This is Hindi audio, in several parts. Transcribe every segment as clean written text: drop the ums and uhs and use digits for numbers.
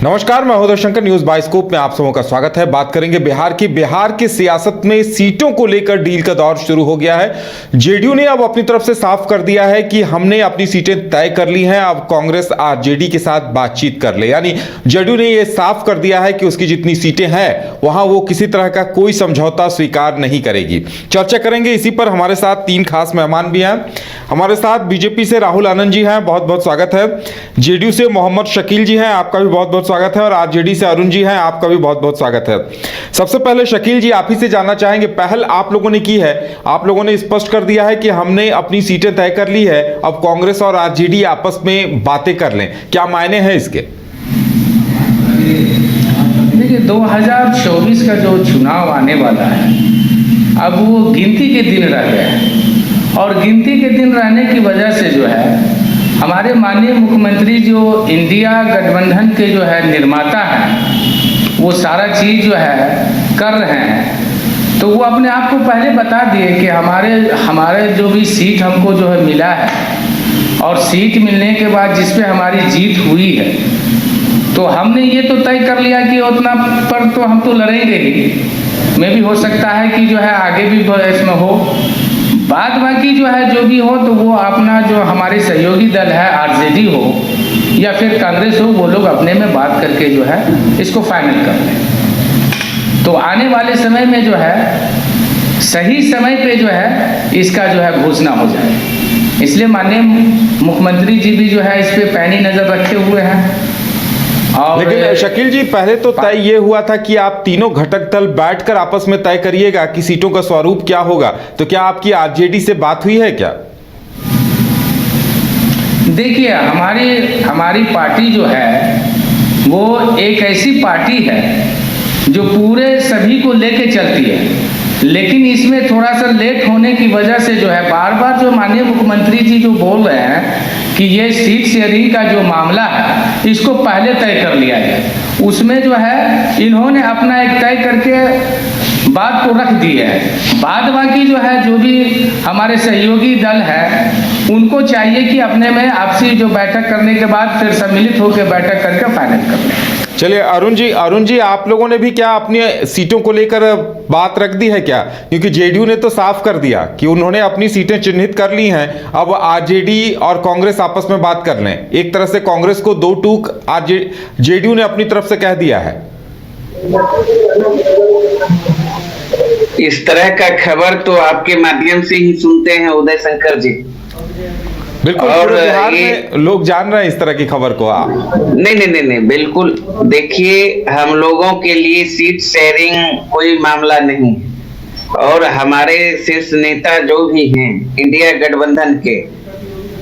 नमस्कार, मैं हृदय शंकर। न्यूज बाइस्कोप में आप सबों का स्वागत है। बात करेंगे बिहार की। बिहार की सियासत में सीटों को लेकर डील का दौर शुरू हो गया है। जेडीयू ने अब अपनी तरफ से साफ कर दिया है कि हमने अपनी सीटें तय कर ली हैं, अब कांग्रेस आरजेडी के साथ बातचीत कर ले। यानी जेडीयू ने यह साफ कर दिया है कि उसकी जितनी सीटें हैं वहां वो किसी तरह का कोई समझौता स्वीकार नहीं करेगी। चर्चा करेंगे इसी पर। हमारे साथ तीन खास मेहमान भी हैं। हमारे साथ बीजेपी से राहुल आनंद जी हैं, बहुत बहुत स्वागत है। जेडीयू से मोहम्मद शकील जी हैं, आपका भी बहुत बहुत स्वागत है। और आरजेडी से अरुण जी हैं, आपका भी बहुत बहुत स्वागत है। सबसे पहले शकील जी, आप ही से जानना चाहेंगे, पहल आप लोगों ने की है, आप लोगों ने स्पष्ट कर दिया है कि हमने अपनी सीटें तय कर ली है, अब कांग्रेस और आरजेडी आपस में बातें कर लें। क्या मायने हैं इसके? देखिए, 2024 का जो चुनाव आने वाला है, अब वो गिनती के दिन रह गए हैं। और गिनती के दिन रहने की वजह से जो है, हमारे माननीय मुख्यमंत्री जो इंडिया गठबंधन के जो है निर्माता हैं, वो सारा चीज़ जो है कर रहे हैं। तो वो अपने आप को पहले बता दिए कि हमारे जो भी सीट हमको जो है मिला है, और सीट मिलने के बाद जिस पे हमारी जीत हुई है, तो हमने ये तो तय कर लिया कि उतना पर तो हम तो लड़ेंगे ही। में भी हो सकता है कि जो है आगे भी इसमें हो, बात बाकी जो है जो भी हो, तो वो अपना जो हमारे सहयोगी दल है, आरजेडी हो या फिर कांग्रेस हो, वो लोग अपने में बात करके जो है इसको फाइनल कर लें। तो आने वाले समय में जो है सही समय पे जो है इसका जो है घोषणा हो जाए, इसलिए माननीय मुख्यमंत्री जी भी जो है इस पे पैनी नजर रखे हुए हैं। लेकिन शकील जी, पहले तो तय ये हुआ था कि आप तीनों घटक दल बैठकर आपस में तय करिएगा कि सीटों का स्वरूप क्या होगा। तो क्या आपकी आरजेडी से बात हुई है क्या? देखिए, हमारी पार्टी जो है वो एक ऐसी पार्टी है जो पूरे सभी को लेके चलती है, लेकिन इसमें थोड़ा सा लेट होने की वजह से जो है बार बार जो माननीय मुख्यमंत्री जी जो बोल रहे हैं कि ये सीट शेयरिंग का जो मामला है इसको पहले तय कर लिया जाए, उसमें जो है इन्होंने अपना एक तय करके बात को रख दी है। बाद बाकी जो है जो भी हमारे सहयोगी दल है उनको चाहिए कि अपने में आपसी जो बैठक करने के बाद फिर सम्मिलित होकर बैठक करके फाइनल कर लें। चलिए अरुण जी, आप लोगों ने भी क्या अपनी सीटों को लेकर बात रख दी है क्या? क्योंकि जेडीयू ने तो साफ कर दिया कि उन्होंने अपनी सीटें चिन्हित कर ली हैं, अब आरजेडी और कांग्रेस आपस में बात कर लें। एक तरह से कांग्रेस को दो टूक जेडीयू ने अपनी तरफ से कह दिया है। इस तरह का खबर तो आपके माध्यम से ही सुनते हैं उदय शंकर जी। बिल्कुल, और बिहार में लोग जान रहे हैं इस तरह की खबर को। नहीं, बिल्कुल। देखिए, हम लोगों के लिए सीट शेयरिंग कोई मामला नहीं, और हमारे शीर्ष नेता जो भी हैं इंडिया गठबंधन के,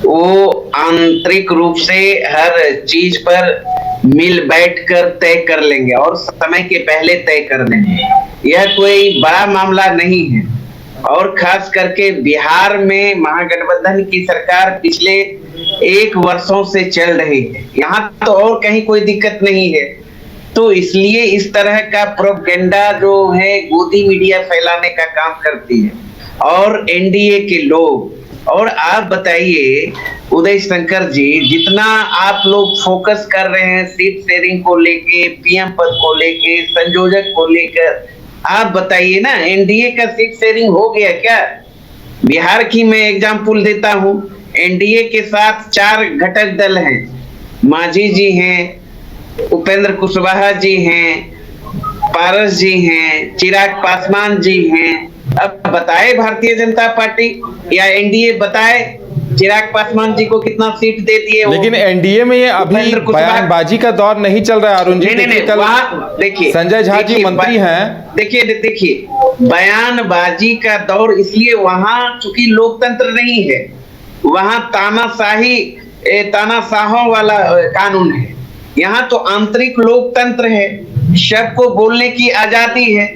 वो आंतरिक रूप से हर चीज पर मिल बैठकर तय कर लेंगे और समय के पहले तय कर देंगे। यह कोई बड़ा मामला नहीं है। और खास करके बिहार में महागठबंधन की सरकार पिछले 1 वर्षों से चल रही है, यहाँ तो और कहीं कोई दिक्कत नहीं है। तो इसलिए इस तरह का प्रोपेगेंडा जो है गोदी मीडिया फैलाने का काम करती है और एनडीए के लोग। और आप बताइए उदय शंकर जी, जितना आप लोग फोकस कर रहे हैं सीट शेयरिंग को लेके, पीएम पद को लेके, संयोजक को लेकर, आप बताइए ना, एनडीए का सीट शेयरिंग हो गया क्या? बिहार की मैं एग्जाम्पल देता हूं। एनडीए के साथ 4 घटक दल हैं। मांझी जी हैं, उपेंद्र कुशवाहा जी हैं, पारस जी हैं, चिराग पासवान जी हैं। अब बताए भारतीय जनता पार्टी या एनडीए बताए चिराग पासवान जी को कितना सीट दे दिए? लेकिन एनडीए में ये अभी बयानबाजी का दौर नहीं चल रहा है अरुण जी। देखिए, संजय झा जी मंत्री हैं। देखिए, बयानबाजी का दौर इसलिए वहां चूंकि लोकतंत्र नहीं है, वहां तानाशाहों वाला कानून है। यहाँ तो आंतरिक लोकतंत्र है, सबको बोलने की आजादी है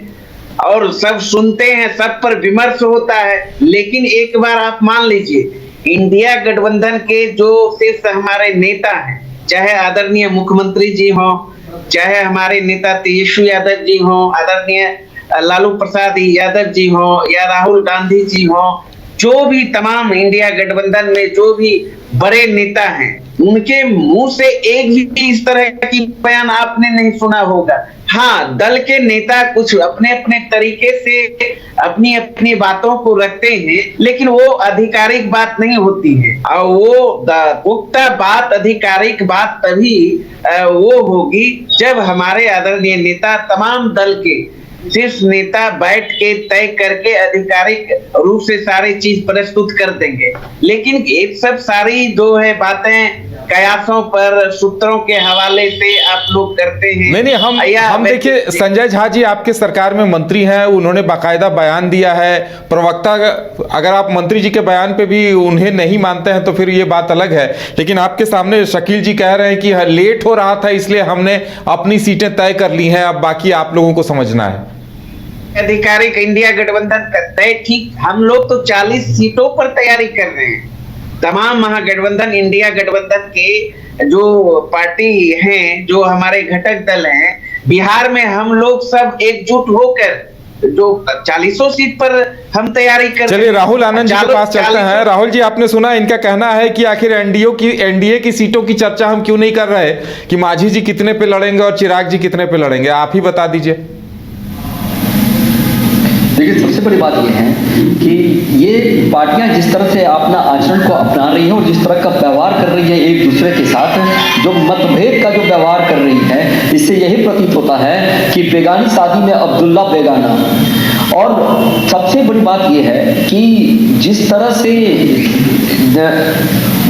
और सब सुनते हैं, सब पर विमर्श होता है। लेकिन एक बार आप मान लीजिए, इंडिया गठबंधन के जो शीर्ष हमारे नेता हैं, चाहे आदरणीय मुख्यमंत्री जी हो, चाहे हमारे नेता तेजस्वी यादव जी हो, आदरणीय लालू प्रसाद यादव जी हो या राहुल गांधी जी हो, जो भी तमाम इंडिया गठबंधन में जो भी बड़े नेता हैं, उनके मुंह से एक भी इस तरह की बयान आपने नहीं सुना होगा। हाँ, दल के नेता कुछ अपने अपने तरीके से अपनी अपनी बातों को रखते हैं, लेकिन वो आधिकारिक बात नहीं होती है। और वो पुख्ता बात, आधिकारिक बात तभी वो होगी जब हमारे आदरणीय नेता, तमाम दल के शीर्ष नेता बैठ के तय करके आधिकारिक रूप से सारी चीज प्रस्तुत कर देंगे। लेकिन ये सब सारी जो है बातें कयासों पर, सूत्रों के हवाले से आप लोग करते हैं। नहीं, हम देखिए, संजय झा जी आपके सरकार में मंत्री हैं, उन्होंने बाकायदा बयान दिया है। प्रवक्ता, अगर आप मंत्री जी के बयान पे भी उन्हें नहीं मानते हैं तो फिर ये बात अलग है, लेकिन आपके सामने शकील जी कह रहे हैं कि लेट हो रहा था इसलिए हमने अपनी सीटें तय कर ली हैं, अब बाकी आप लोगों को समझना है। आधिकारिक इंडिया गठबंधन का तय ठीक, हम लोग तो 40 सीटों पर तैयारी कर रहे हैं। तमाम महागठबंधन, इंडिया गठबंधन के जो पार्टी हैं, जो हमारे घटक दल हैं, बिहार में हम लोग सब एकजुट होकर जो 40 सीट पर हम तैयारी कर। चलिए राहुल आनंद जी के पास चलते हैं। राहुल जी, आपने सुना, इनका कहना है कि आखिर एनडीए की सीटों की चर्चा हम क्यों नहीं कर रहे कि मांझी जी कितने पे लड़ेंगे और चिराग जी कितने पे लड़ेंगे, आप ही बता दीजिए। देखिए, सबसे बड़ी बात यह है कि ये पार्टियां जिस तरह से अपना आचरण को अपना रही हैं और जिस तरह का व्यवहार कर रही है एक दूसरे के साथ, जो मतभेद का जो व्यवहार कर रही है, इससे यही प्रतीत होता है कि बेगानी शादी में अब्दुल्ला बेगाना। और सबसे बड़ी बात यह है कि जिस तरह से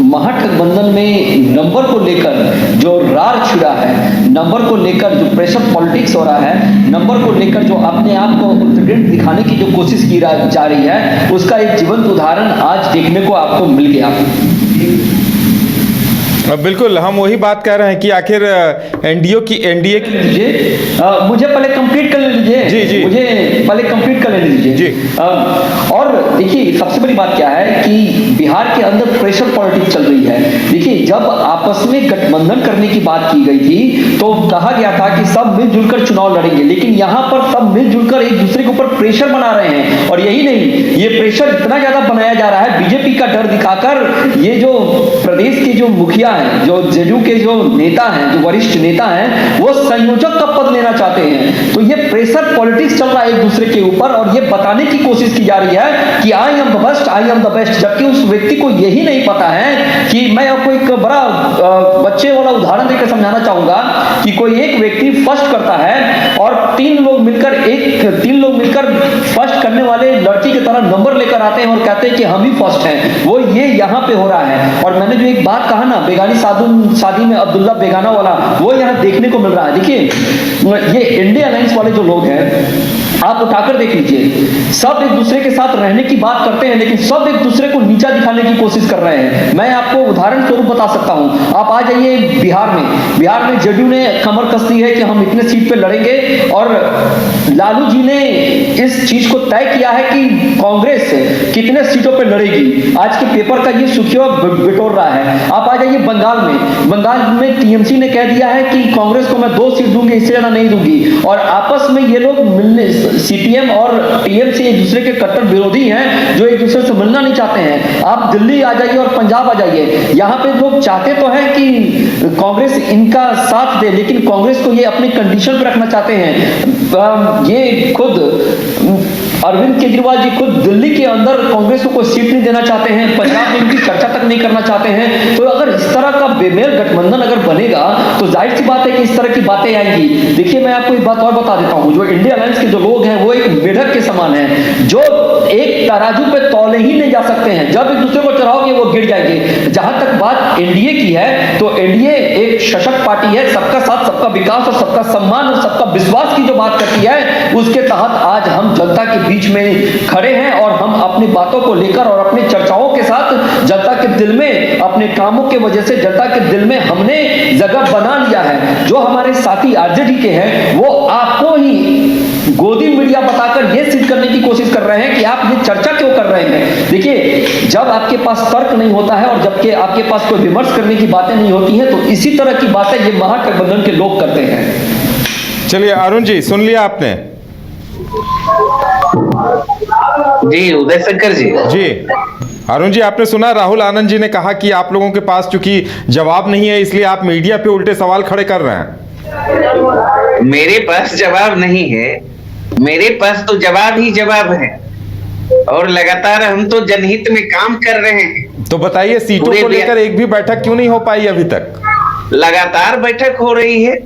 महागठबंधन में नंबर को लेकर जो रार छिड़ा है, नंबर को लेकर जो प्रेशर पॉलिटिक्स हो रहा है, नंबर को लेकर जो अपने आप को उत्कृष्ट दिखाने की जो कोशिश की जा रही है, उसका एक जीवंत उदाहरण आज देखने को आपको मिल गया। बिल्कुल, हम वही बात कह रहे हैं कि आखिर एनडीए की मुझे पहले कंप्लीट कर लीजिए। जी, मुझे पहले कंप्लीट कर लीजिए जी। और देखिए, सबसे बड़ी बात क्या है कि बिहार के अंदर प्रेशर पॉलिटिक्स चल रही है। देखिए, जब आपस में गठबंधन करने की बात की गई थी तो कहा गया था कि सब मिलजुल कर चुनाव लड़ेंगे, लेकिन यहां पर सब मिलजुल कर एक दूसरे के ऊपर प्रेशर बना रहे हैं। और यही नहीं, ये प्रेशर इतना ज्यादा बनाया जा रहा है बीजेपी का डर दिखाकर। ये जो प्रदेश के जो मुखिया हैं, जो जेडीयू के जो नेता हैं, जो वरिष्ठ नेता हैं, वो संयोजक का पद लेना चाहते हैं। तो ये प्रेशर पॉलिटिक्स चल रहा है एक दूसरे के ऊपर, और ये बताने की कोशिश की जा रही है कि I am the best, I am the best, जबकि उस व्यक्ति को यही नहीं पता है कि मैं आपको एक बड़ा बच्चे वाला उदाहरण देकर समझाना चाहूंगा कि कोई एक व्यक्ति फर्स्ट करता है और तीन लोग मिलकर फर्स्ट करने वाले लड़की की तरह नंबर लेकर आते हैं और कहते हैं कि हम ही फर्स्ट हैं। वो ये यहां पे हो रहा है। और मैंने जो एक बात कहा ना, बेगानी शादी में अब्दुल्ला बेगाना वाला, वो यहां देखने को मिल रहा है। देखिए, ये इंडिया अलायंस वाले जो लोग हैं, आप उठाकर देख लीजिए, सब एक दूसरे के साथ रहने की बात करते हैं, लेकिन सब एक दूसरे को नीचा दिखाने की कोशिश कर रहे हैं। मैं आपको उदाहरण स्वरूप बता सकता हूं। आप आ जाइए बिहार में जेडीयू ने कमर कस दी है कि हम इतने सीट पे लड़ेंगे, और लालू जी ने इस चीज को तय किया है कि कांग्रेस कितने सीटों पे लड़ेगी। आज के पेपर का ये सुर्खियों बिटोर रहा है। आप आ जाइए बंगाल में टीएमसी ने कह दिया है कि कांग्रेस को मैं 2 सीट दूंगी, इससे ज्यादा नहीं दूंगी। और आपस में ये लोग मिलने, सीपीएम और टीएमसी एक दूसरे के कट्टर विरोधी हैं, जो एक दूसरे से मिलना नहीं चाहते हैं। आप दिल्ली आ जाइए और पंजाब आ जाइए, यहाँ पे लोग चाहते तो हैं कि कांग्रेस इनका साथ दे, लेकिन कांग्रेस को ये अपनी कंडीशन पे रखना चाहते हैं। ये खुद अरविंद केजरीवाल जी खुद दिल्ली के अंदर कांग्रेस को कोई सीट नहीं देना चाहते हैं, पंजाब में इनकी चर्चा तक नहीं करना चाहते हैं। तो अगर इस तरह का बेमेल गठबंधन अगर बनेगा तो जाहिर सी बात है कि इस तरह की बातें आएंगी। देखिए, मैं आपको एक बात और बता देता हूं, जो इंडिया अलायंस के जो लोग हैं वो एक मेढक के समान हैं, जो एक तराजू पे तौले ही नहीं जा सकते हैं। जब एक दूसरे को चढ़ाओगे वो गिर जाएंगे। जहां तक बात एनडीए की है, तो एनडीए एक सशक्त पार्टी है, सबका साथ, सबका विकास और सबका सम्मान और सबका विश्वास की जो बात करती है, उसके तहत आज हम जनता के बीच में खड़े हैं और हम अपनी बातों को लेकर और अपनी चर्चाओं के साथ जनता के दिल में, अपने कामों के वजह से जनता के दिल में हमने जगह बना लिया है। जो हमारे साथी आरजेडी के हैं, वो आपको ही गोदी मीडिया बताकर यह सिद्ध करने की कोशिश कर रहे हैं कि आप ये चर्चा क्यों कर रहे हैं। देखिए, जब आपके पास तर्क नहीं होता है और जबकि आपके पास कोई विमर्श करने की बातें नहीं होती हैं, तो इसी तरह की बातें ये महागठबंधन के लोग करते हैं। चलिए अरुण जी, सुन लिया आपने? जी उदय शंकर जी। अरुण जी, आपने सुना राहुल आनंद जी ने कहा कि आप लोगों के पास चूंकि जवाब नहीं है इसलिए आप मीडिया पे उल्टे सवाल खड़े कर रहे हैं। मेरे पास जवाब नहीं है, मेरे पास तो जवाब ही जवाब है और लगातार हम तो जनहित में काम कर रहे हैं। तो बताइए, सीटों को लेकर एक भी बैठक क्यों नहीं हो पाई अभी तक? लगातार बैठक हो रही है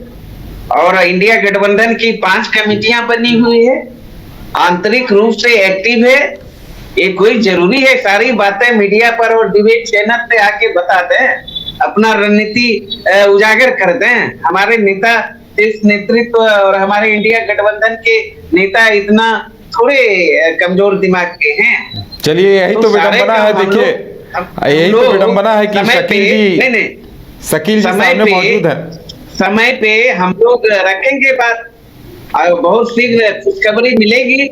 और इंडिया गठबंधन की 5 कमेटियां बनी हुई है, आंतरिक रूप से एक्टिव है। ये कोई जरूरी है सारी बातें मीडिया पर और डिबेट चैनल पे आके बता दें, अपना रणनीति उजागर कर दें? हमारे नेता, शीर्ष नेतृत्व और हमारे इंडिया गठबंधन के नेता इतना थोड़े कमजोर दिमाग के हैं। चलिए, यही तो विडंबना है। देखिए, यही तो विडंबना है कि शकील जी सामने मौजूद है। समय पे हम लोग रखेंगे बात, बहुत शीघ्र खुशखबरी मिलेगी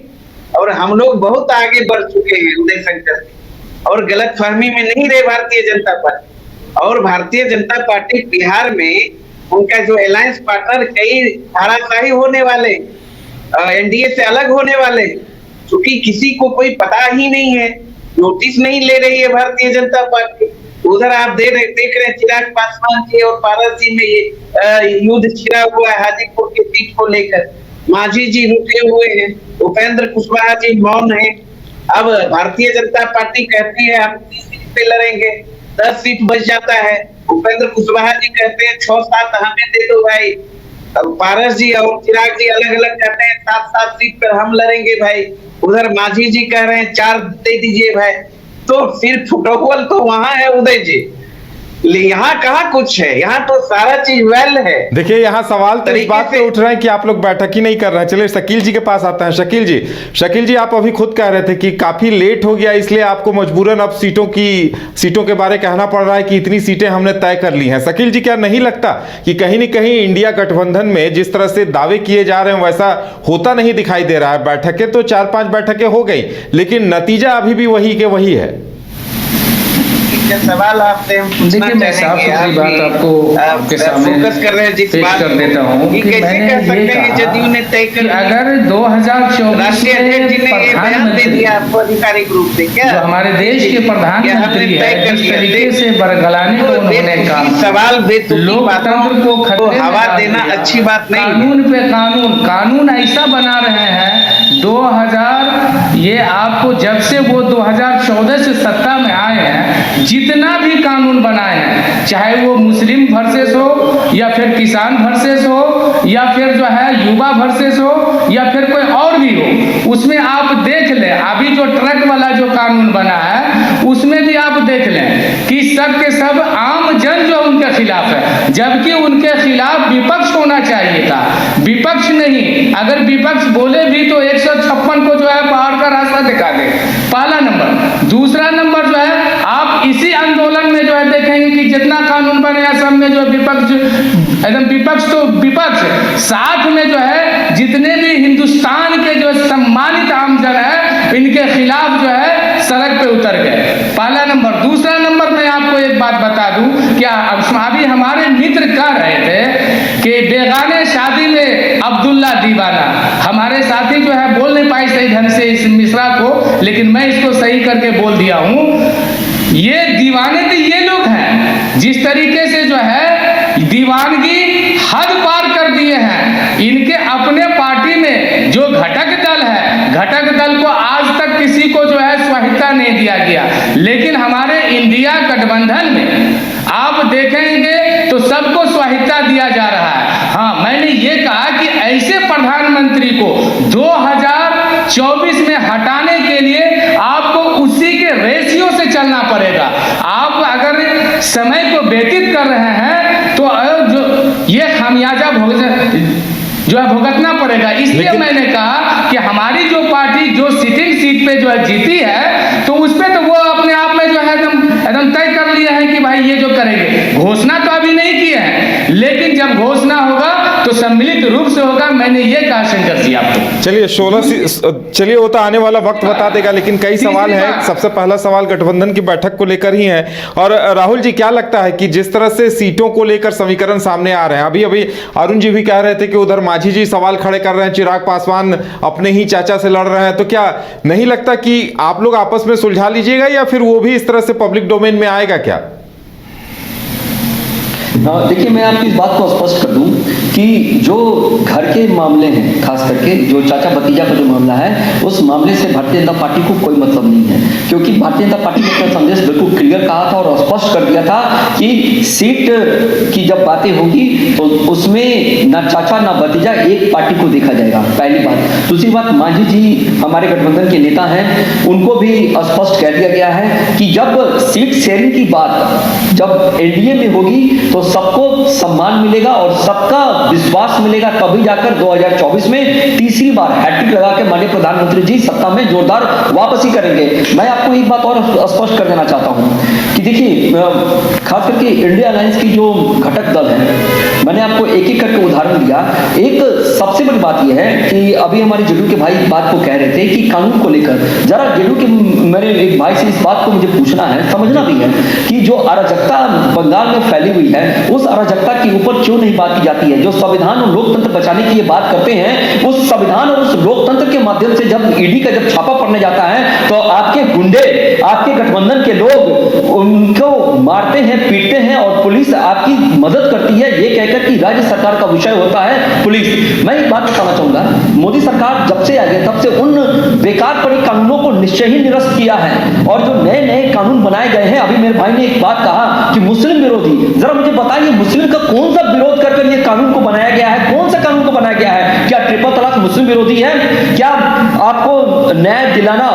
और हम लोग बहुत आगे बढ़ चुके हैं उदय शंकर और गलत फहमी में नहीं रहे भारतीय जनता पार्टी। और भारतीय जनता पार्टी बिहार में उनका जो अलायंस पार्टनर कई धाराशाही होने वाले, एनडीए से अलग होने वाले, क्योंकि किसी को कोई पता ही नहीं है, नोटिस नहीं ले रही है भारतीय जनता पार्टी। उधर आप देख रहे हैं चिराग पासवान जी और पारस जी में ये युद्ध छिड़ा हुआ है हाजीपुर की सीट को लेकर। मांझी जी रुके हुए हैं, उपेंद्र कुशवाहा जी मौन है। अब भारतीय जनता पार्टी कहती है हम 30 सीट पे लड़ेंगे, 10 सीट बच जाता है। उपेंद्र कुशवाहा जी कहते हैं 6-7 हमें दे दो भाई। अब पारस जी और चिराग जी अलग अलग कहते हैं 7-7 सीट पर हम लड़ेंगे भाई। उधर मांझी जी कह रहे हैं 4 दे दीजिए भाई। तो फिर फुटबॉल तो वहां है उदय जी, यहाँ कहाँ कुछ है, यहाँ तो सारा चीज वेल है। देखिए, यहाँ सवाल तो इस बात पे उठ रहे हैं कि आप लोग बैठक ही नहीं कर रहे हैं। चलिए शकील जी के पास आते हैं। शकील जी, आप अभी खुद कह रहे थे कि काफी लेट हो गया, इसलिए आपको मजबूरन अब सीटों के बारे कहना पड़ रहा है कि इतनी सीटें हमने तय कर ली हैं। शकील जी, क्या नहीं लगता कि कहीं न कहीं इंडिया गठबंधन में जिस तरह से दावे किए जा रहे हैं वैसा होता नहीं दिखाई दे रहा है? बैठकें तो 4-5 बैठकें हो गई, लेकिन नतीजा अभी भी वही के वही है। सवाल आपसे देखिए, मैं साफ सुथरी बात आपके सामने फोकस कर रहे हैं, जिस बात कर देता हूँ कि कैसे मैंने कह सकते ये हैं कहा जदयू ने तय कर, अगर 2024 राष्ट्रीय अध्यक्ष जी ने ये बयान दे दिया आपको आधिकारिक रूप से, क्या जो हमारे देश के प्रधानमंत्री है जिस तरीके से बरगलाने को उन्होंने काम, सवाल लोकतंत्र को हवा देना अच्छी बात नहीं। कानून पे कानून ऐसा बना रहे हैं 2000, ये आपको जब से वो 2014 से सत्ता में आए हैं, जितना भी कानून बनाए हैं, चाहे वो मुस्लिम वर्सेस हो या फिर किसान वर्सेस हो या फिर जो है युवा वर्सेस हो या फिर कोई और भी हो, उसमें आप देख लें, अभी जो ट्रक वाला जो कानून बना है उसमें भी आप देख लें कि सब के सब आम जन जो उनके खिलाफ है, जबकि उनके खिलाफ विपक्ष होना चाहिए था। विपक्ष नहीं, अगर विपक्ष बोले भी तो 156 को जो है पहाड़ का रास्ता दिखा दे, पहला नंबर। दूसरा नंबर जो है, आप इसी आंदोलन में जो है देखेंगे कि जितना कानून बने सब में जो विपक्ष, एकदम विपक्ष तो विपक्ष, साथ में जो है जितने भी हिंदुस्तान के जो सम्मानित आमजन है इनके खिलाफ जो है सड़क पे उतर गए, पहला नंबर। दूसरा नंबर मैं आपको एक बात बता दूं, क्या अभी हमारे मित्र कह रहे थे कि बेगाने शादी में अब्दुल्ला दीवाना, हमारे साथी जो है बोल नहीं पाई सही ढंग से इस मिश्रा को, लेकिन मैं इसको सही करके बोल दिया हूं। ये दीवाने तो ये लोग हैं जिस तरीके से जो है दीवानगी हद पार कर दिए हैं। इनके अपने पार्टी में जो घटक दल है, घटक दल को आज तक किसी को जो है स्वायत्ता नहीं दिया गया, लेकिन हमारे इंडिया गठबंधन में आप देखेंगे तो सबको स्वायत्ता दिया जा रहा है। हाँ, मैंने ये कहा कि ऐसे प्रधानमंत्री को 2024 में हटाने के लिए आपको उसी के रेशियो से चलना पड़ेगा। आप अगर समय को व्यतीत कर रहे हैं तो जो ये खामियाजा जो है भुगतना पड़ेगा। इसलिए मैंने कहा कि हमारी जो पार्टी जो सिटिंग सीट पे जो है जीती है, तो उस पे तो वो अपने आप में जो है एकदम तय कर लिया है कि भाई ये जो करेंगे। घोषणा तो अभी नहीं की है, लेकिन जब घोषणा होगा तो सम्मिलित रूप से होगा, मैंने ये कहा शंकर जी आपको। चलिए 16 चलिए वो तो आने वाला वक्त बता देगा, लेकिन कई सवाल तीसरी हैं। बात। सबसे पहला सवाल गठबंधन की बैठक को लेकर ही है। और राहुल जी, क्या लगता है कि जिस तरह से सीटों को लेकर समीकरण सामने आ रहे हैं, अभी अभी अरुण जी भी कह रहे थे कि उधर मांझी जी सवाल खड़े कर रहे हैं, चिराग पासवान अपने ही चाचा से लड़ रहे हैं, तो क्या नहीं लगता कि आप लोग आपस में सुलझा लीजिएगा या फिर वो भी इस तरह से पब्लिक डोमेन में आएगा क्या? देखिए, मैं आपकी इस बात को स्पष्ट कर दूं कि जो घर के मामले हैं, खास करके जो चाचा भतीजा का जो मामला है, उस मामले से भारतीय जनता पार्टी को कोई मतलब नहीं है, क्योंकि भारतीय जनता पार्टी ने अपना संदेश बिल्कुल क्लियर कहा था और स्पष्ट कर दिया था कि सीट की जब बातें होगी तो उसमें ना चाचा ना भतीजा, एक पार्टी को देखा जाएगा, पहली बात। दूसरी बात, मांझी जी हमारे गठबंधन के नेता हैं, उनको भी स्पष्ट कह दिया गया है कि जब सीट शेयरिंग की बात जब एनडीए में होगी तो सबको सम्मान मिलेगा और सबका विश्वास मिलेगा, तभी जाकर 2024 में तीसरी बार हैट्रिक लगा के माननीय प्रधानमंत्री जी सत्ता में जोरदार वापसी करेंगे। मैं आपको एक बात और स्पष्ट कर देना चाहता हूं कि देखिए, खास करके इंडिया अलायंस की जो घटक दल है, मैंने आपको एक एक करके उदाहरण दिया। एक सबसे बड़ी बात यह है कि अभी हमारे जेडीयू के भाई बात को कह रहे थे कि कानून को लेकर जरा जेडीयू के मेरे एक भाई से इस बात को मुझे पूछना है, समझना भी है कि जो अराजकता बंगाल में फैली हुई है, उस अराजकता के ऊपर क्यों नहीं बात की जाती है? जो संविधान और लोकतंत्र बचाने की ये बात करते हैं, उस संविधान और उस लोकतंत्र के माध्यम से जब ईडी का जब छापा पड़ने जाता है तो आपके गुंडे, आपके गठबंधन के लोग उनको मारते हैं, पीटते हैं और पुलिस आपकी मदद करती है, ये कहकर कि राज्य सरकार का विषय होता है पुलिस। मैं एक बात बताना चाहूंगा, मोदी सरकार जब से आई है तब से उन बेकार पड़े कानूनों को निश्चय ही निरस्त किया है और जो नए नए कानून बनाए गए हैं। अभी मेरे भाई ने एक बात कहा कि मुस्लिम विरोधी, जरा मुझे बताइए मुस्लिम का कौन सा विरोध कर ये कानून को बनाया गया है? कौन सा कानून को बनाया गया है? क्या ट्रिपल तलाक मुस्लिम विरोधी है? क्या आपको न्याय दिलाना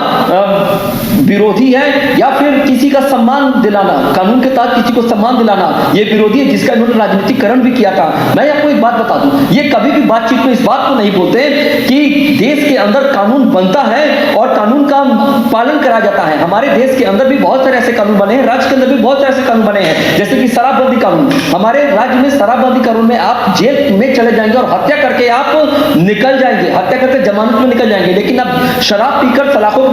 विरोधी है? या फिर किसी का सम्मान दिलाना, कानून के तहत किसी को सम्मान दिलाना, ये विरोधी है, जिसका इन्होंने राजनीतिकरण भी किया था। मैं आपको एक बात बता दूं, ये कभी भी बातचीत में इस बात को नहीं बोलते कि देश के अंदर कानून बनता है और कानून का पालन करा जाता है। हमारे देश के अंदर भी बहुत सारे ऐसे कानून बने हैं, राज्य के अंदर भी बहुत सारे ऐसे कानून बने हैं, जैसे कि शराबबंदी कानून। हमारे राज्य में शराबबंदी कानून में आप जेल में चले जाएंगे और हत्या करके आप निकल जाएंगे, हत्या करके जमानत में निकल जाएंगे, लेकिन आप शराब पीकर सलाखों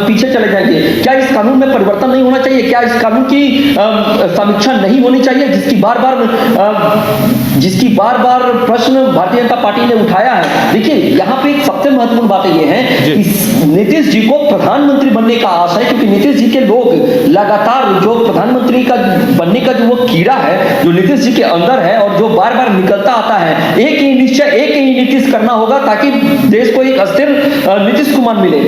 पीछे चले जाएंगे। क्या इस कानून में परिवर्तन नहीं होना चाहिए? क्या इस कानून की समीक्षा नहीं होनी चाहिए, जिसकी बार बार प्रश्न भारतीय जनता पार्टी ने उठाया है? देखिए, यहाँ पे एक सबसे महत्वपूर्ण बात यह है कि नीतीश जी को प्रधानमंत्री बनने का आस है, क्योंकि नीतीश जी के लोग लगातार जो प्रधानमंत्री का बनने का जो वो कीड़ा है जो नीतीश जी के अंदर है और जो बार बार निकलता आता है, एक ही निश्चय, एक ही नीतीश करना होगा ताकि देश को एक अस्थिर नीतीश कुमार मिले।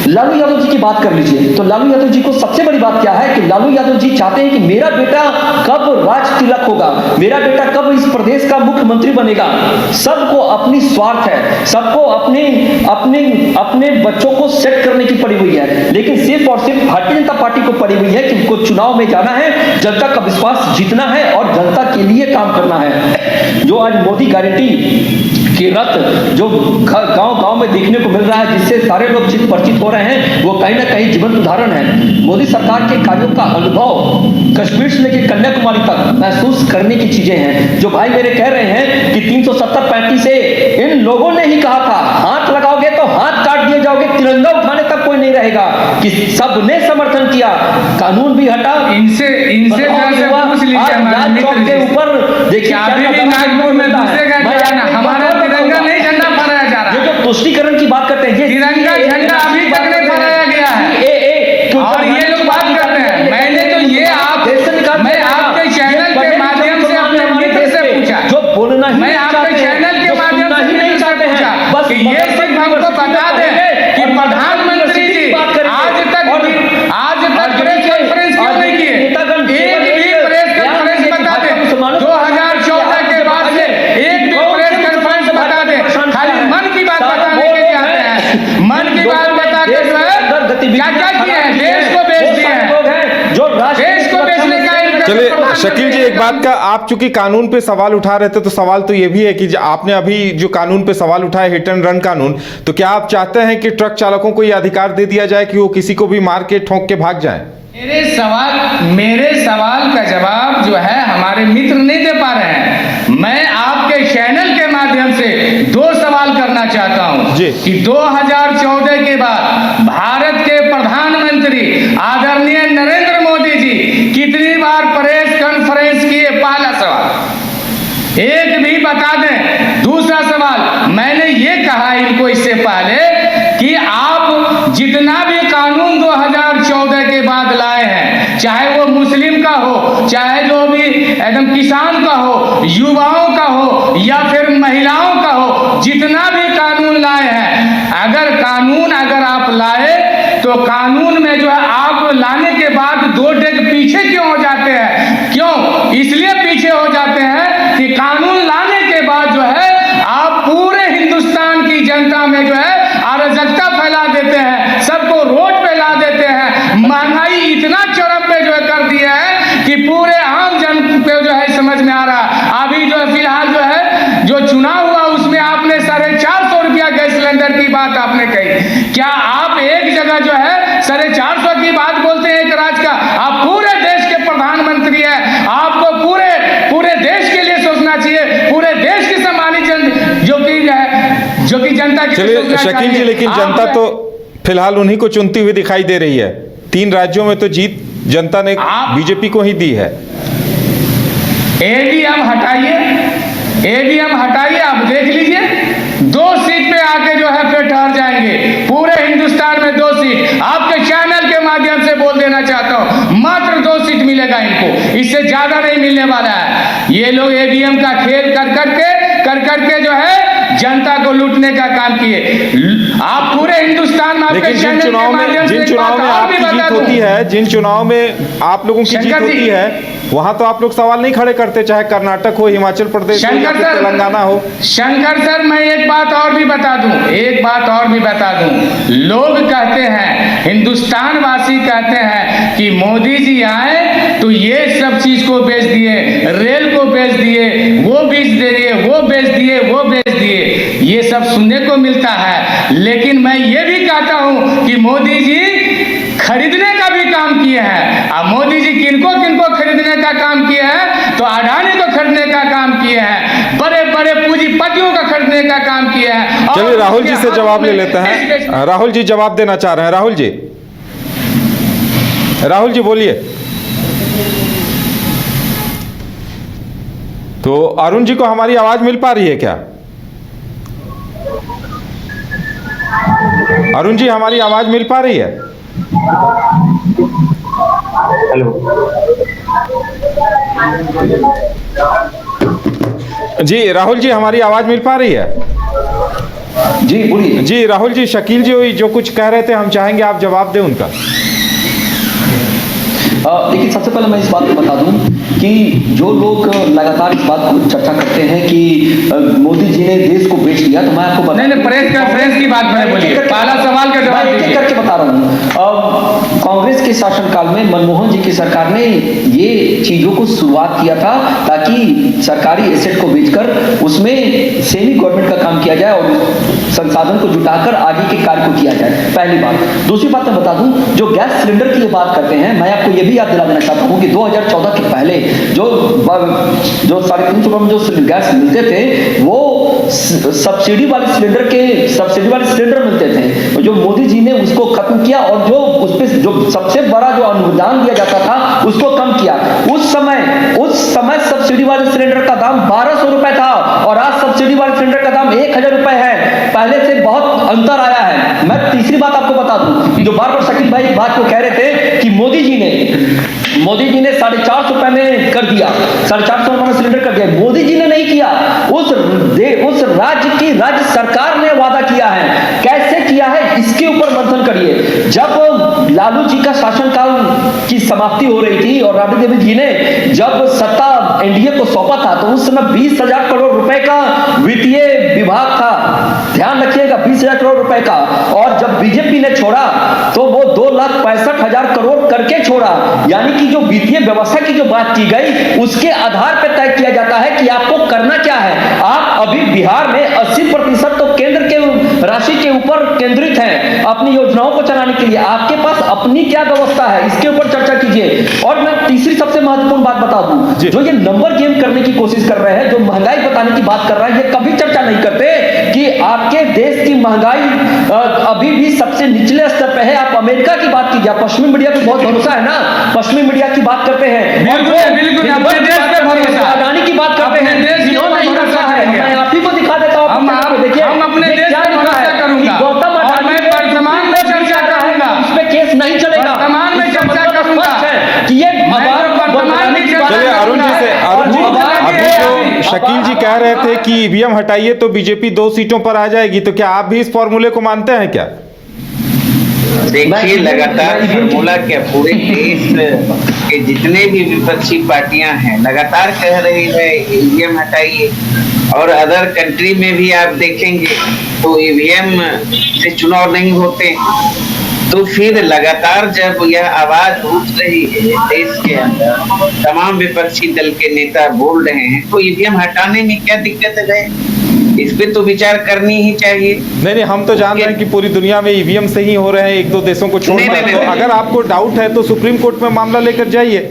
लालू यादव जी की बात कर लीजिए, तो लालू यादव जी को सबसे बड़ी बात क्या है कि लालू यादव जी चाहते हैं कि मेरा बेटा कब राज तिलक होगा, मेरा बेटा कब इस प्रदेश का मुख्यमंत्री बनेगा। सबको अपनी स्वार्थ है, सबको अपने अपने अपने बच्चों को सेट करने की पड़ी हुई है, लेकिन सिर्फ और सिर्फ भारतीय जनता पार्टी को पड़ी हुई है कि उनको चुनाव में जाना है, जनता का विश्वास जीतना है और जनता के लिए काम करना है। जो आज मोदी गारंटी की रथ जो गांव-गांव में देखने को मिल रहा है, जिससे सारे लोग चित परिचित हो रहे हैं, वो कहीं ना कहीं जीवंत उदाहरण है। मोदी सरकार के कार्यों का अनुभव कश्मीर से लेकर कन्याकुमारी तक महसूस करने की चीजें हैं। जो भाई मेरे कह रहे हैं कि 370-35 से इन लोगों ने ही कहा था हाथ लगाओगे तो हाथ काट दिए जाओगे, तिरंगा उठाने तक कोई नहीं रहेगा, कि सबने समर्थन किया, कानून भी हटा। इनसे पूछ लीजिए हमारे मित्र के ऊपर देखिए, अभी भी नागपुर में दूसरे का हमारा तिरंगा नहीं झंडा फहराया जा रहा है। ये जो तुष्टीकरण की बात करते हैं, तिरंगा झंडा अभी तक नहीं फहराया गया है और ये लोग बात करते हैं। मैंने तो ये मैं आपके चैनल के माध्यम से अपने मित्र से पूछा, जो बोलना ही मैं आपके चैनल के माध्यम से नहीं चाहते हैं, बस ये सिर्फ हमको बता दें कि प्रधानमंत्री जी आज तक प्रेस कॉन्फ्रेंस क्यों नहीं किए? एक भी प्रेस कॉन्फ्रेंस बता दें 2014 के बाद से, एक भी प्रेस कॉन्फ्रेंस बता दें। खाली मन की बात बताने के लिए आते हैं, मन की बात बता के जो है क्या क्या किया है, देश को बेच दिया है, जो देश को बेचने का। चलिए शकील जी, एक बात का, आप चूंकि कानून पे सवाल उठा रहे थे, तो सवाल तो ये भी है कि आपने अभी जो कानून पे सवाल उठाया, हिट एंड रन कानून, तो क्या आप चाहते हैं कि ट्रक चालकों को यह अधिकार दे दिया जाए कि वो किसी को भी मार के ठोक के भाग जाएं? मेरे सवाल का जवाब जो है हमारे मित्र नहीं दे पा रहे हैं। मैं आपके चैनल के माध्यम माध्यम से दो सवाल करना चाहता हूं जी। कि 2014 के बाद भारत के प्रधानमंत्री आदरणीय नरेंद्र मोदी जी कितनी बार प्रेस कॉन्फ्रेंस किए? पहला सवाल एक भी बता दें। दूसरा सवाल, मैंने ये कहा इनको इससे पहले कि आप जितना भी कानून 2014 के बाद लाए हैं, चाहे वो मुस्लिम का हो, चाहे जो भी एकदम किसान का हो, युवाओं का हो या फिर महिलाओं का हो, जितना भी कानून लाए हैं, अगर आप लाए तो कानून में जो है आप लाने के बाद 2 डेग पीछे क्यों हो जाते हैं? क्यों? इसलिए पीछे हो जाते हैं कि कानून लाने के बाद जो है आप पूरे हिंदुस्तान की जनता में जो है अराजकता फैला देते हैं, सबको रोड पे ला देते हैं, महंगाई इतना चरम पे जो है कर दिया है कि पूरे आम जन पे जो है समझ में आ रहा। अभी जो है फिलहाल जो है जो चुनाव हुआ उसमें आपने 450 रुपया गैस सिलेंडर की बात आपने कही। क्या आप एक जगह जो है 450 की बात बोलते हैं एक राज्य का? आप पूरे देश के प्रधानमंत्री हैं, आपको पूरे देश के लिए सोचना चाहिए, पूरे देश की सम्मानित जो कि जनता के लिए चलिए सोचना शकील जी, चाहिए। लेकिन आप जनता जो है- तो फिलहाल उन्हीं को चुनती हुई दिखाई दे रही है। 3 राज्यों में तो जीत जनता ने बीजेपी को ही दी है। ईवीएम हटाइए, आप देख लीजिए 2 सीट पे आके जो है फिर ठहर जाएंगे। पूरे हिंदुस्तान में 2 सीट, आपके चैनल के माध्यम से बोल देना चाहता हूं, मात्र 2 सीट मिलेगा इनको, इससे ज्यादा नहीं मिलने वाला है। ये लोग ईवीएम का खेल कर करके जो है जनता को लूटने का काम किए। आप पूरे हिंदुस्तान में लेकिन जिन चुनाव में आपकी जीत होती है, जिन चुनाव में आप लोगों की जीत होती है, वहां तो आप लोग सवाल नहीं खड़े करते, चाहे कर्नाटक हो, हिमाचल प्रदेश हो या फिर तेलंगाना हो। शंकर सर, मैं एक बात और भी बता दूं, लोग कहते हैं, हिंदुस्तान वासी कहते हैं कि मोदी जी आए तो ये सब चीज को बेच दिए, रेल को बेच दिए, वो बेच दिए, ये सब सुनने को मिलता है। लेकिन मैं ये भी कहता हूं कि मोदी जी खरीदने का भी काम किए हैं। अब मोदी जी किनको खरीदने का काम किए हैं? तो अडानी को खरीदने का काम किए हैं, बड़े बड़े पूंजीपतियों का खरीदने का काम किए हैं। चलिए राहुल जी से जवाब ले लेते हैं। राहुल जी जवाब देना चाह रहे हैं। राहुल जी बोलिए। तो अरुण जी को हमारी आवाज मिल पा रही है क्या? अरुण जी, हमारी आवाज मिल पा रही है? हेलो जी राहुल जी, हमारी आवाज मिल पा रही है? जी बोलिए। जी राहुल जी, शकील जी जो कुछ कह रहे थे, हम चाहेंगे आप जवाब दें उनका। देखिए, सबसे पहले मैं इस बात को बता दूं कि जो लोग लगातार इस बात को चर्चा करते हैं कि मोदी जी ने देश को बेच दिया, तो मैं आपको बता नहीं, प्रेस कॉन्फ्रेंस की बात मैंने बोली, पहला सवाल का जवाब दीजिए करके बता रहा हूं। कांग्रेस के शासनकाल में मनमोहन जी की सरकार ने ये चीजों को शुरुआत किया था ताकि सरकारी एसेट को बेचकर उसमें सेमी गवर्नमेंट का काम किया जाए और संसाधन को जुटाकर आगे के कार्य को किया जाए। पहली बात। दूसरी बात मैं बता दूं, जो गैस सिलेंडर की बात करते हैं, मैं आपको ये भी याद दिला देना चाहता हूं कि 2014 के पहले जो 350 रुपए में जो गैस मिलते थे, वो सब्सिडी वाले सिलेंडर मिलते थे। जो मोदी जी ने उसको खत्म किया और जो उस पे जो सबसे बड़ा जो अनुदान दिया जाता था उसको कम किया। उस समय सब्सिडी वाले सिलेंडर का दाम 1200 रुपए था और आज सब्सिडी वाले सिलेंडर का दाम 1000 रुपए है। पहले से बहुत अंतर आया है। मैं तीसरी बात आपको बता दूं, जो बार-बार शकील भाई बात को कह रहे थे कि मोदी जी ने 450 रुपए में कर दिया, 450 रुपए में सिलेंडर कर दिया। मोदी जी ने नहीं किया, उस राज्य सरकार ने वादा किया है। कैसे किया है इसके ऊपर मंथन करिए। जब लालू जी का शासनकाल की समाप्ति हो रही थी और राबड़ी देवी जी ने जब सत्ता एनडीए को सौंपा था, तो उस समय 20,000 करोड़ रुपए का वित्तीय विभाग था। ध्यान रखिएगा, 20,000 करोड़ रुपए का। और जब बीजेपी ने छोड़ा तो वो 2,65,000 करोड़ करके छोड़ा। यानी कि जो वित्तीय व्यवस्था की जो बात की गई, उसके आधार पर तय किया जाता है कि आपको करना क्या है। आप अभी बिहार में 80% तो केंद्र के राशि के ऊपर केंद्रित हैं अपनी योजनाओं को चलाने के लिए। आपके पास अपनी क्या व्यवस्था है, इसके ऊपर चर्चा कीजिए। और मैं तीसरी सबसे महत्वपूर्ण बात बता दूं, जो ये नंबर गेम करने की कोशिश कर रहे हैं, जो महंगाई बताने की बात कर रहे हैं, ये कभी चर्चा महंगाई अभी भी सबसे निचले स्तर पे है। आप अमेरिका की बात कीजिए, पश्चिमी मीडिया पे बहुत भरोसा है ना, पश्चिमी मीडिया की बात करते हैं, बिल्कुल अपने देश पे भरोसा, अडानी की बात करते हैं, जिन्होंने भरोसा है। मैं आप ही को दिखा देता हूँ, देखिए हम अपने देश पे भरोसा करूंगा, गौतम और मैं वर्तमान में चर्चा करूंगा, इस पे केस नहीं चलेगा, वर्तमान में चर्चा करूंगा कि ये वर्तमान में चलिए अरुण जी अभी जो शकील जी कह रहे थे कि ईवीएम हटाइए तो बीजेपी 2 सीटों पर आ जाएगी, तो क्या आप भी इस फॉर्मूले को मानते हैं क्या? देखिए, लगातार फॉर्मूला क्या पूरे देश के जितने भी विपक्षी पार्टियां हैं लगातार कह रही है ईवीएम हटाइए, और अदर कंट्री में भी आप देखेंगे तो ईवीएम से चुनाव नहीं होते। तो फिर लगातार जब यह आवाज उठ रही है देश के अंदर, तमाम विपक्षी दल के नेता बोल रहे हैं, तो ईवीएम हटाने में क्या दिक्कत है? इस पे तो विचार करनी ही चाहिए। नहीं, हम तो जान रहे हैं कि पूरी दुनिया में ईवीएम से ही हो रहे हैं, 1-2 देशों को छोड़कर। तो अगर आपको डाउट है तो सुप्रीम कोर्ट में मामला लेकर जाइए।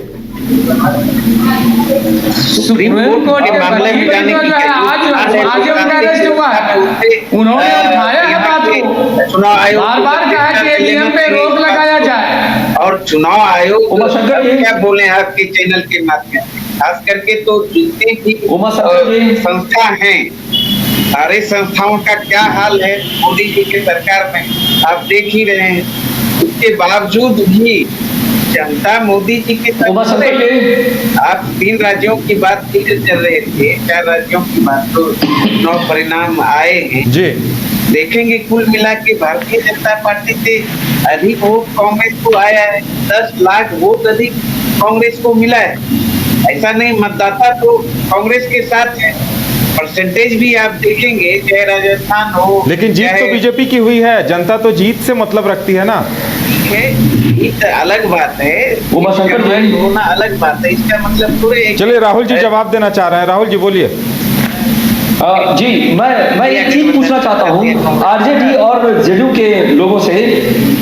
सुप्रीम कोर्ट के मामले में जाने की आज अरेस्ट हुआ है, उन्होंने उठाया है बात को, चुनाव आयोग बार-बार कहा कि ईवीएम पे रोक लगाया जाए, और चुनाव आयोग क्या बोले आपके चैनल के माध्यम से, खास करके तो जितने भी संस्था हैं, सारे संस्थाओं का क्या हाल है मोदी जी के सरकार में आप देख ही रहे हैं। उसके बावजूद भी जनता मोदी जी के आप 3 राज्यों की बात चल रहे थे, 4 राज्यों की बात, तो चुनाव परिणाम आए हैं जी। देखेंगे कुल मिला के भारतीय जनता पार्टी से अधिक वोट कांग्रेस को आया है, 10 लाख वोट अधिक कांग्रेस को मिला है। ऐसा नहीं, मतदाता तो कांग्रेस के साथ है, परसेंटेज भी आप देखेंगे चाहे राजस्थान हो, लेकिन जीत तो बीजेपी की हुई है, जनता तो जीत से मतलब रखती है ना। जीत अलग बात है, होना अलग बात है, इसका मतलब पूरे। चलिए राहुल जी जवाब देना चाह रहे हैं, राहुल जी बोलिए। जी मैं एक चीज पूछना चाहता हूं आरजेडी और जेडीयू के लोगों से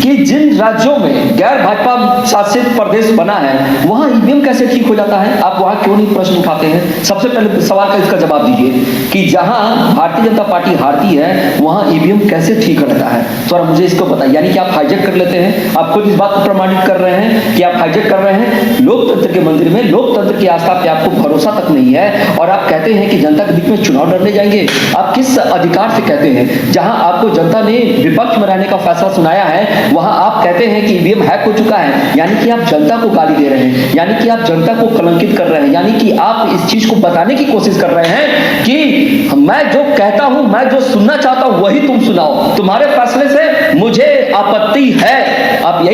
कि जिन राज्यों में गैर भाजपा शासित प्रदेश बना है वहां ईवीएम कैसे ठीक हो जाता है? आप वहां क्यों नहीं प्रश्न उठाते हैं? सबसे पहले सवाल का इसका जवाब दीजिए कि जहां भारतीय जनता पार्टी हारती है वहां ईवीएम कैसे ठीक रहता है? थोड़ा मुझे इसको बताइए। यानी कि आप हाईजेक कर लेते हैं, आप खुद इस बात को प्रमाणित कर रहे हैं कि आप हाईजेक कर रहे हैं लोकतंत्र के मंदिर में, लोकतंत्र की आस्था पे आपको भरोसा तक नहीं है, और आप कहते हैं कि जनता के बीच में चुनाव लड़ने जाएंगे। आप किस अधिकार से कहते हैं? जहां आपको जनता ने विपक्ष में रहने का फैसला सुनाया है वहां आप कहते हैं कि ईवीएम हैक हो चुका है। यानी कि आप जनता को गाली दे रहे हैं, यानी कि आप जनता को कलंकित कर रहे हैं, यानी कि आप इस चीज को बताने की कोशिश कर रहे हैं कि मैं जो कहता हूं, मैं जो सुनना चाहता हूं वही तुम सुनाओ, तुम्हारे फैसले से मुझे आपत्ति है। आप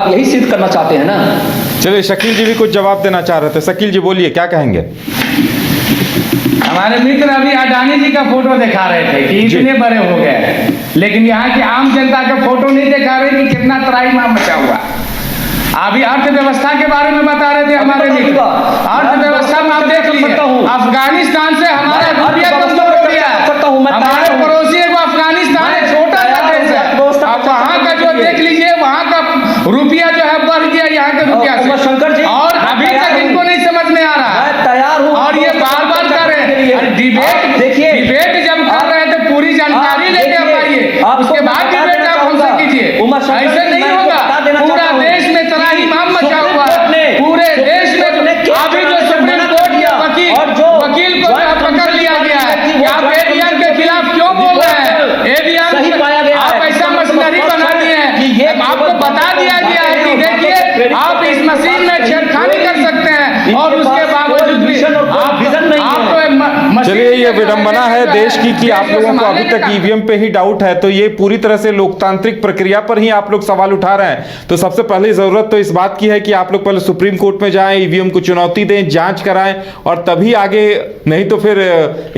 यही सिद्ध करना चाहते हैं ना? चलिए शकील जी भी कुछ जवाब देना चाह रहे थे। शकील जी बोलिए, क्या कहेंगे? हमारे मित्र अभी अडानी जी का फोटो दिखा रहे थे कि इतने बड़े हो गए, लेकिन यहाँ की आम जनता का फोटो नहीं दिखा रहे कि कितना त्राहीमाम मचा हुआ। अभी अर्थव्यवस्था के बारे में बता रहे थे हमारे मित्र। अर्थव्यवस्था में आप देख लीजिए, अफगानिस्तान से हमारा रुपया कमजोर हो गया है। हमारे पड़ोसी एगो अफगानिस्तान है, छोटा सा देश है, अब वहाँ का जो देख लीजिए वहाँ का रुपया जो है बढ़ गया यहाँ के रुपया से, और अभी तक इनको नहीं समझ में आ रहा है। तैयार हूँ और ये बार बार कर रहे हैं डिबेट। देखिए डिबेट जब कर रहे हैं तो पूरी जानकारी लेके आइए, उसके बाद डिबेट आप हमसे कीजिए। ऐसे नहीं होगा। पूरा देश में त्राहीमाम मचा हुआ है, पूरे देश में। अभी जो सुप्रीम कोर्ट के वकील को पकड़ लिया गया है, आप एडीएम के खिलाफ क्यों बोल रहे हैं? एडीएम आप ऐसा मशीनरी बना दिए हैं, आपको बता दिया गया है कि देखिए आप इस मशीन में छेड़खानी कर सकते हैं, और उसके बावजूद भी चलिए ये विडंबना है देश की कि आप लोगों को अभी तक ईवीएम पे ही डाउट है। तो ये पूरी तरह से लोकतांत्रिक प्रक्रिया पर ही आप लोग सवाल उठा रहे हैं। तो सबसे पहले जरूरत तो इस बात की है कि आप लोग पहले सुप्रीम कोर्ट में जाएं, ईवीएम को चुनौती दें, जांच कराएं, और तभी आगे, नहीं तो फिर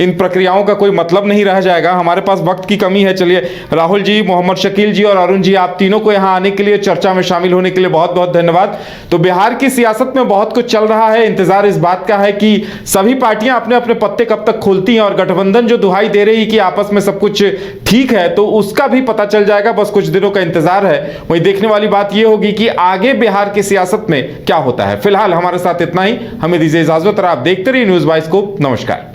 इन प्रक्रियाओं का कोई मतलब नहीं रह जाएगा। हमारे पास वक्त की कमी है। चलिए राहुल जी, मोहम्मद शकील जी और अरुण जी, आप तीनों को यहाँ आने के लिए, चर्चा में शामिल होने के लिए बहुत बहुत धन्यवाद। तो बिहार की सियासत में बहुत कुछ चल रहा है। इंतजार इस बात का है कि सभी पार्टियां अपने अपने पत्ते कब तक खोलती हैं, और गठबंधन जो दुहाई दे रही कि आपस में सब कुछ ठीक है, तो उसका भी पता चल जाएगा। बस कुछ दिनों का इंतजार है। वही देखने वाली बात यह होगी कि आगे बिहार की सियासत में क्या होता है। फिलहाल हमारे साथ इतना ही। हमें दीजिए इजाजत और आप देखते रहिए न्यूज़ बाइस्कोप। नमस्कार।